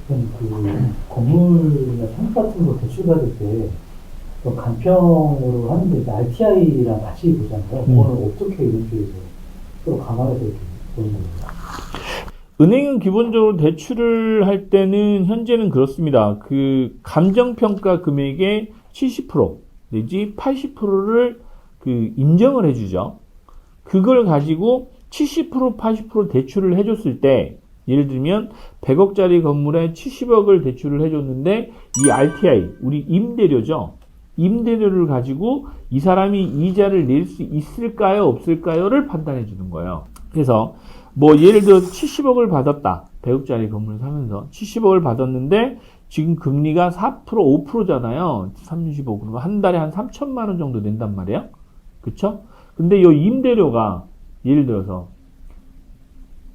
그럼 그 건물이나 상가 같은 거 대출 받을 때 또 간평으로 하는데 이제 RTI랑 같이 보잖아요. 그거는 어떻게 이런 쪽에서 서로 감안해서 이렇게 보는 거예요? 은행은 기본적으로 대출을 할 때는 현재는 그렇습니다. 그 감정평가 금액의 70% 내지 80%를 그 인정을 해주죠. 그걸 가지고 70% 80% 대출을 해줬을 때 예를 들면 100억짜리 건물에 70억을 대출을 해줬는데 이 RTI 우리 임대료죠. 임대료를 가지고 이 사람이 이자를 낼 수 있을까요 없을까요를 판단해 주는 거예요. 그래서 뭐 예를 들어 70억을 받았다. 100억짜리 건물을 사면서 70억을 받았는데 지금 금리가 4% 5%잖아요. 35 그러면 한 달에 한 3천만 원 정도 낸단 말이에요. 그쵸? 근데 이 임대료가 예를 들어서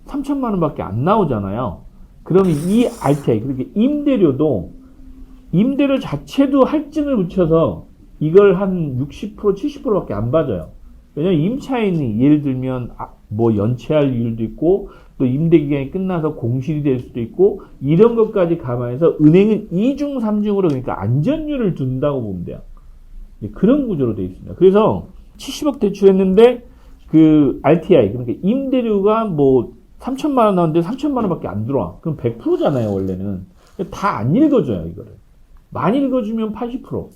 3천만 원밖에 안 나오잖아요. 그러면 이 RTI 그렇게 임대료 자체도 할증을 붙여서 이걸 한 60% 70%밖에 안 받아요. 왜냐면 임차인이 예를 들면 뭐 연체할 이유도 있고 또 임대 기간이 끝나서 공실이 될 수도 있고 이런 것까지 감안해서 은행은 2중 3중으로 그러니까 안전율을 둔다고 보면 돼요. 그런 구조로 되어 있습니다. 그래서 70억 대출했는데 그 RTI 그러니까 임대료가 뭐 3천만 원 나오는데 3천만 원밖에 안 들어와. 그럼 100%잖아요 원래는. 다 안 읽어줘요 이거를. 많이 읽어주면 80%.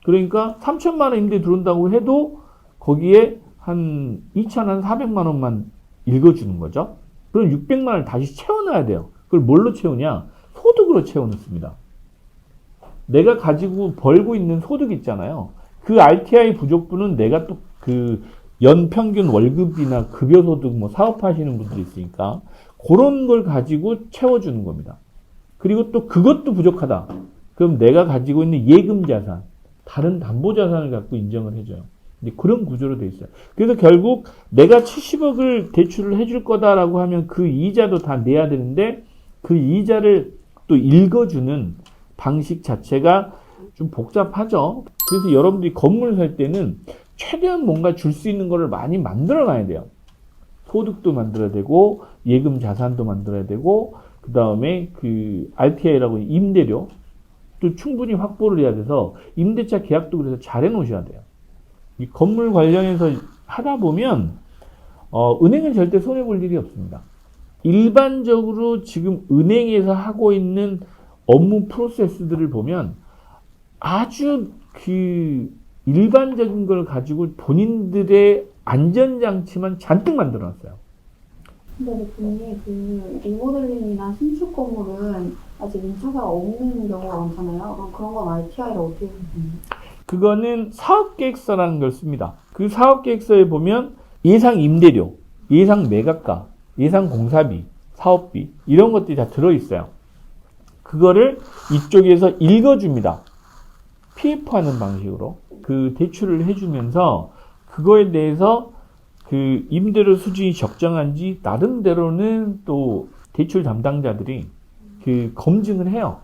그러니까 3천만 원 임대 들어온다고 해도 거기에 한 2,400만 원만 읽어주는 거죠. 그럼 600만 원을 다시 채워놔야 돼요. 그걸 뭘로 채우냐? 소득으로 채워놓습니다. 내가 가지고 벌고 있는 소득 있잖아요. 그 RTI 부족분은 내가 또 그 연평균 월급이나 급여소득 뭐 사업하시는 분들이 있으니까 그런 걸 가지고 채워주는 겁니다. 그리고 또 그것도 부족하다. 그럼 내가 가지고 있는 예금 자산, 다른 담보 자산을 갖고 인정을 해줘요. 그런 구조로 돼 있어요. 그래서 결국 내가 70억을 대출을 해줄 거다라고 하면 그 이자도 다 내야 되는데 그 이자를 또 읽어주는 방식 자체가 좀 복잡하죠. 그래서 여러분들이 건물 살 때는 최대한 뭔가 줄 수 있는 거를 많이 만들어 놔야 돼요. 소득도 만들어야 되고 예금 자산도 만들어야 되고 그 다음에 그 RTI라고 임대료 또 충분히 확보를 해야 돼서 임대차 계약도 그래서 잘 해놓으셔야 돼요. 이 건물 관련해서 하다 보면 은행은 절대 손해볼 일이 없습니다. 일반적으로 지금 은행에서 하고 있는 업무 프로세스들을 보면 아주 그 일반적인 걸 가지고 본인들의 안전장치만 잔뜩 만들어놨어요. 근데 대표님, 그 리모델링이나 신축 건물은 아직 임차가 없는 경우가 많잖아요. 그럼 그런 건 RTI를 어떻게 보세요? 그거는 사업계획서라는 걸 씁니다. 그 사업계획서에 보면 예상 임대료, 예상 매각가, 예상 공사비, 사업비 이런 것들이 다 들어있어요. 그거를 이쪽에서 읽어줍니다. PF하는 방식으로 그 대출을 해주면서 그거에 대해서 그 임대료 수준이 적정한지 나름대로는 또 대출 담당자들이 그 검증을 해요.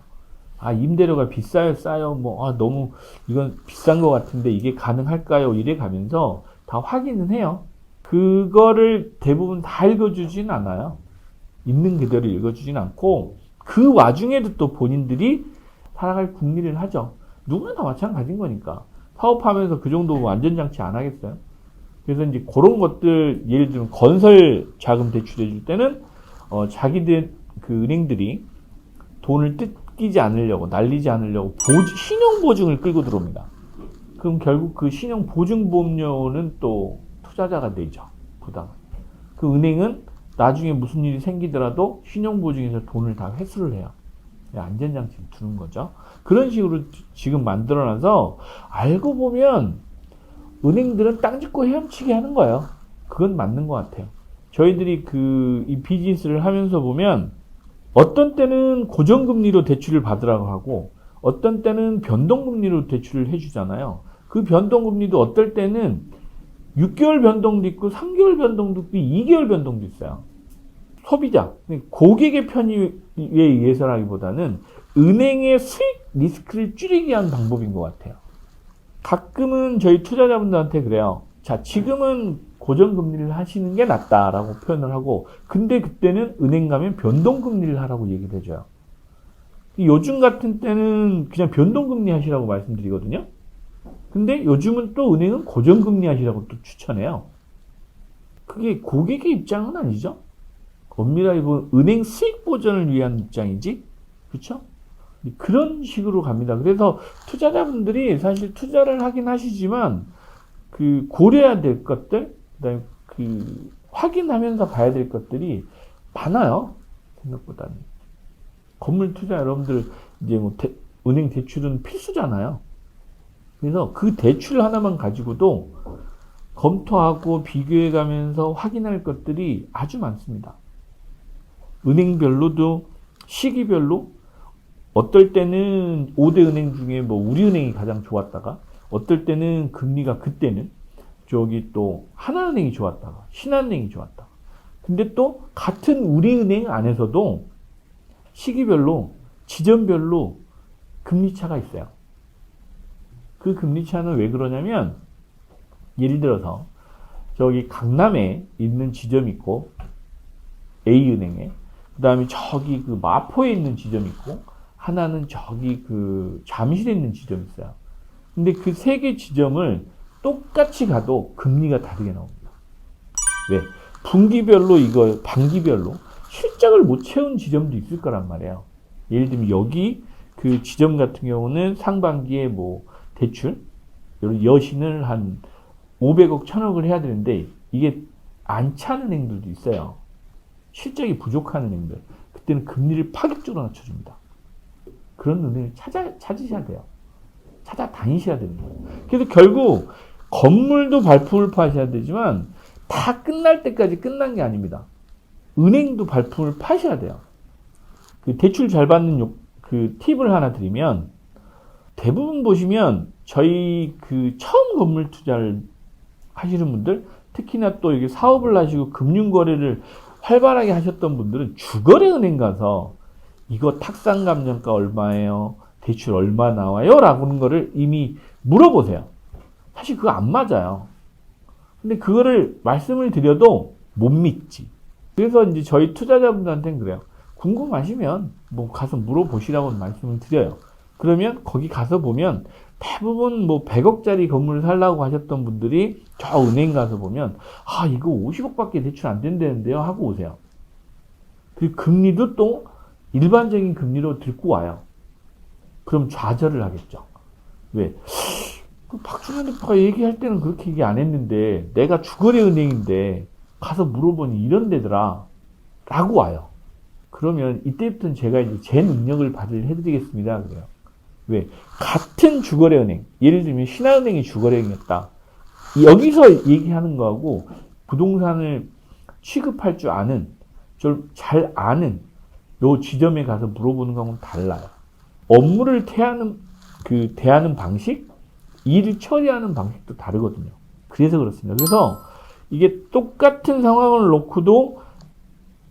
아, 임대료가 비싸요, 싸요? 너무 이건 비싼 것 같은데 이게 가능할까요? 이래 가면서 다 확인은 해요. 그거를 대부분 다 읽어주진 않아요. 있는 그대로 읽어주진 않고 그 와중에도 또 본인들이 살아갈 궁리를 하죠. 누구나 다 마찬가지인 거니까. 사업하면서 그 정도 안전장치 안 하겠어요? 그래서 이제 그런 것들, 예를 들면 건설 자금 대출해 줄 때는, 자기들, 그 은행들이 돈을 뜯기지 않으려고, 날리지 않으려고 신용보증을 끌고 들어옵니다. 그럼 결국 그 신용보증보험료는 또 투자자가 내죠. 부담. 그 은행은 나중에 무슨 일이 생기더라도 신용보증에서 돈을 다 회수를 해요. 안전장치를 두는 거죠. 그런 식으로 지금 만들어놔서 알고 보면 은행들은 땅 짚고 헤엄치게 하는 거예요. 그건 맞는 것 같아요. 저희들이 이 비즈니스를 하면서 보면 어떤 때는 고정금리로 대출을 받으라고 하고 어떤 때는 변동금리로 대출을 해주잖아요. 그 변동금리도 어떨 때는 6개월 변동도 있고 3개월 변동도 있고 2개월 변동도 있어요. 소비자, 고객의 편의에 의해서라기보다는 은행의 수익 리스크를 줄이기 위한 방법인 것 같아요. 가끔은 저희 투자자분들한테 그래요. 자, 지금은 고정금리를 하시는 게 낫다라고 표현을 하고, 근데 그때는 은행 가면 변동금리를 하라고 얘기를 해줘요. 요즘 같은 때는 그냥 변동금리 하시라고 말씀드리거든요. 근데 요즘은 또 은행은 고정금리 하시라고 또 추천해요. 그게 고객의 입장은 아니죠. 엄밀하게 보면 은행 수익 보전을 위한 입장이지. 그렇죠? 그런 식으로 갑니다. 그래서 투자자분들이 사실 투자를 하긴 하시지만 그 고려해야 될 것들, 그다음에 그 확인하면서 봐야 될 것들이 많아요. 생각보다는. 건물 투자 여러분들 이제 뭐 은행 대출은 필수잖아요. 그래서 그 대출 하나만 가지고도 검토하고 비교해 가면서 확인할 것들이 아주 많습니다. 은행별로도 시기별로 어떨 때는 5대 은행 중에 뭐 우리은행이 가장 좋았다가 어떨 때는 금리가 그때는 저기 또 하나은행이 좋았다가 신한은행이 좋았다가 근데 또 같은 우리은행 안에서도 시기별로 지점별로 금리 차가 있어요. 그 금리 차는 왜 그러냐면 예를 들어서 저기 강남에 있는 지점이 있고 A은행에 그 다음에 저기 그 마포에 있는 지점이 있고 하나는 저기 그 잠실에 있는 지점이 있어요. 근데 그 세 개 지점을 똑같이 가도 금리가 다르게 나옵니다. 왜? 분기별로 이거 반기별로 실적을 못 채운 지점도 있을 거란 말이에요. 예를 들면 여기 그 지점 같은 경우는 상반기에 뭐 대출 여신을 한 500억 1000억을 해야 되는데 이게 안 차는 은행들도 있어요. 실적이 부족한 은행들. 그때는 금리를 파격적으로 낮춰줍니다. 그런 은행을 찾으셔야 돼요. 찾아다니셔야 되는 거예요. 그래서 결국 건물도 발품을 파셔야 되지만 다 끝날 때까지 끝난 게 아닙니다. 은행도 발품을 파셔야 돼요. 그 대출 잘 받는 그 팁을 하나 드리면 대부분 보시면 저희 그 처음 건물 투자를 하시는 분들 특히나 또 이게 사업을 하시고 금융거래를 활발하게 하셨던 분들은 주거래은행 가서 이거 탁상감정가 얼마예요? 대출 얼마 나와요? 라고 하는 거를 이미 물어보세요. 사실 그거 안 맞아요. 근데 그거를 말씀을 드려도 못 믿지. 그래서 이제 저희 투자자분들한테는 그래요. 궁금하시면 뭐 가서 물어보시라고 말씀을 드려요. 그러면 거기 가서 보면 대부분 뭐 100억짜리 건물을 살라고 하셨던 분들이 저 은행 가서 보면 아 이거 50억밖에 대출 안 된다는데요 하고 오세요. 그 금리도 또 일반적인 금리로 들고 와요. 그럼 좌절을 하겠죠. 왜? 박준현 대표가 얘기할 때는 그렇게 얘기 안 했는데 내가 주거래 은행인데 가서 물어보니 이런 데더라 라고 와요. 그러면 이때부터는 제가 이제 제 능력을 발휘를 해드리겠습니다. 그래요. 왜? 같은 주거래은행, 예를 들면 신한은행이 주거래은행이었다. 여기서 얘기하는 거하고 부동산을 취급할 줄 아는, 좀 잘 아는 요 지점에 가서 물어보는 거하고는 달라요. 업무를 대하는 방식, 일을 처리하는 방식도 다르거든요. 그래서 그렇습니다. 그래서 이게 똑같은 상황을 놓고도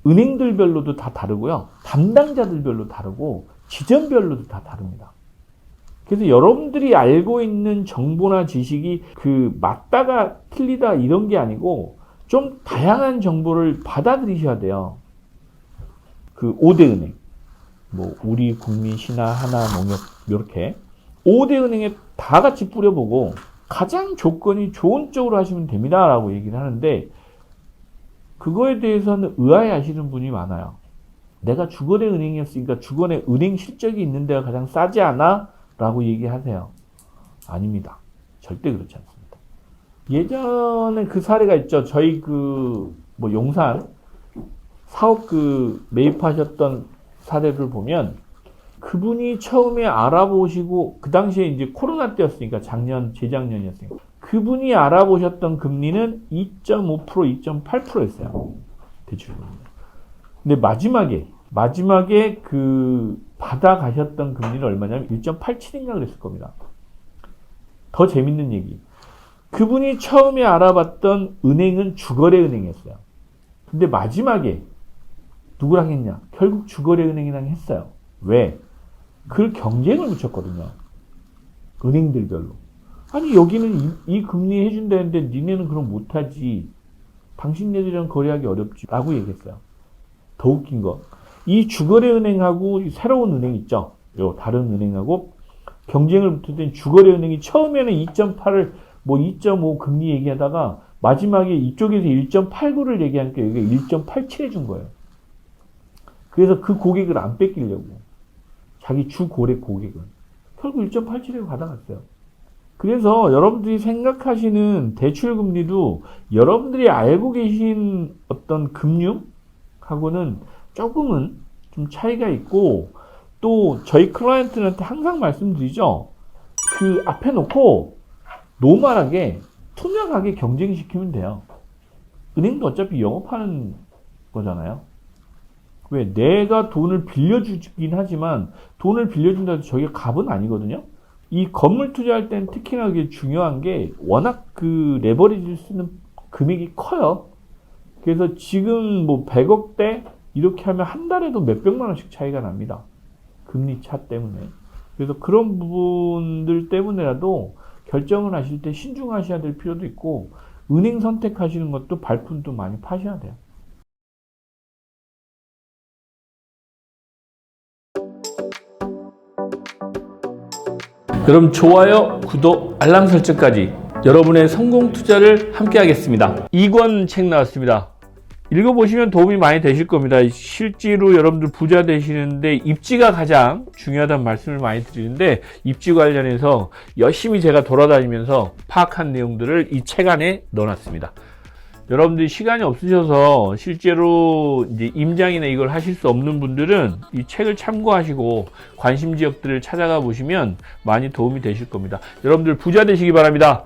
은행들별로도 다 다르고요. 담당자들별로 다르고 지점별로도 다 다릅니다. 그래서 여러분들이 알고 있는 정보나 지식이 그 맞다가 틀리다 이런 게 아니고 좀 다양한 정보를 받아들이셔야 돼요. 그 5대 은행, 뭐 우리, 국민, 신한, 하나, 농협 이렇게 5대 은행에 다 같이 뿌려보고 가장 조건이 좋은 쪽으로 하시면 됩니다 라고 얘기를 하는데 그거에 대해서는 의아해 하시는 분이 많아요. 내가 주거래 은행이었으니까 주거래 은행 실적이 있는 데가 가장 싸지 않아? 라고 얘기하세요. 아닙니다. 절대 그렇지 않습니다. 예전에 그 사례가 있죠. 저희 뭐 용산 사업 매입하셨던 사례를 보면 그분이 처음에 알아보시고 그 당시에 이제 코로나 때였으니까 재작년이었으니까 그분이 알아보셨던 금리는 2.5%, 2.8%였어요. 대출 금리. 근데 마지막에 받아가셨던 금리는 얼마냐면 1.87인가 그랬을 겁니다. 더 재밌는 얘기. 그분이 처음에 알아봤던 은행은 주거래 은행이었어요. 근데 마지막에 누구랑 했냐? 결국 주거래 은행이랑 했어요. 왜? 그 경쟁을 붙였거든요. 은행들별로. 아니 여기는 이 금리 해준다는데 니네는 그럼 못하지. 당신네들이랑 거래하기 어렵지. 라고 얘기했어요. 더 웃긴 거. 이 주거래은행하고 새로운 은행 있죠. 요 다른 은행하고 경쟁을 붙을 땐 주거래은행이 처음에는 2.8을 뭐 2.5 금리 얘기하다가 마지막에 이쪽에서 1.89를 얘기하니까 여기가 1.87 해준 거예요. 그래서 그 고객을 안 뺏기려고. 자기 주 거래 고객은. 결국 1.87에 받아갔어요. 그래서 여러분들이 생각하시는 대출금리도 여러분들이 알고 계신 어떤 금융하고는 조금은 좀 차이가 있고, 또 저희 클라이언트한테 항상 말씀드리죠. 그 앞에 놓고 노멀하게 투명하게 경쟁시키면 돼요. 은행도 어차피 영업하는 거잖아요. 왜? 내가 돈을 빌려주긴 하지만 돈을 빌려준다 해도 저게 값은 아니거든요. 이 건물 투자할 땐 특히나 그게 중요한 게 워낙 그 레버리지를 쓰는 금액이 커요. 그래서 지금 뭐 100억대 이렇게 하면 한 달에도 몇백만 원씩 차이가 납니다. 금리 차 때문에. 그래서 그런 부분들 때문에라도 결정을 하실 때 신중하셔야 될 필요도 있고, 은행 선택하시는 것도 발품도 많이 파셔야 돼요. 여러분 좋아요, 구독, 알람 설정까지 여러분의 성공 투자를 함께 하겠습니다. 2권 책 나왔습니다. 읽어보시면 도움이 많이 되실 겁니다. 실제로 여러분들 부자 되시는데 입지가 가장 중요하다는 말씀을 많이 드리는데, 입지 관련해서 열심히 제가 돌아다니면서 파악한 내용들을 이 책 안에 넣어놨습니다. 여러분들이 시간이 없으셔서 실제로 이제 임장이나 이걸 하실 수 없는 분들은 이 책을 참고하시고 관심 지역들을 찾아가 보시면 많이 도움이 되실 겁니다. 여러분들 부자 되시기 바랍니다.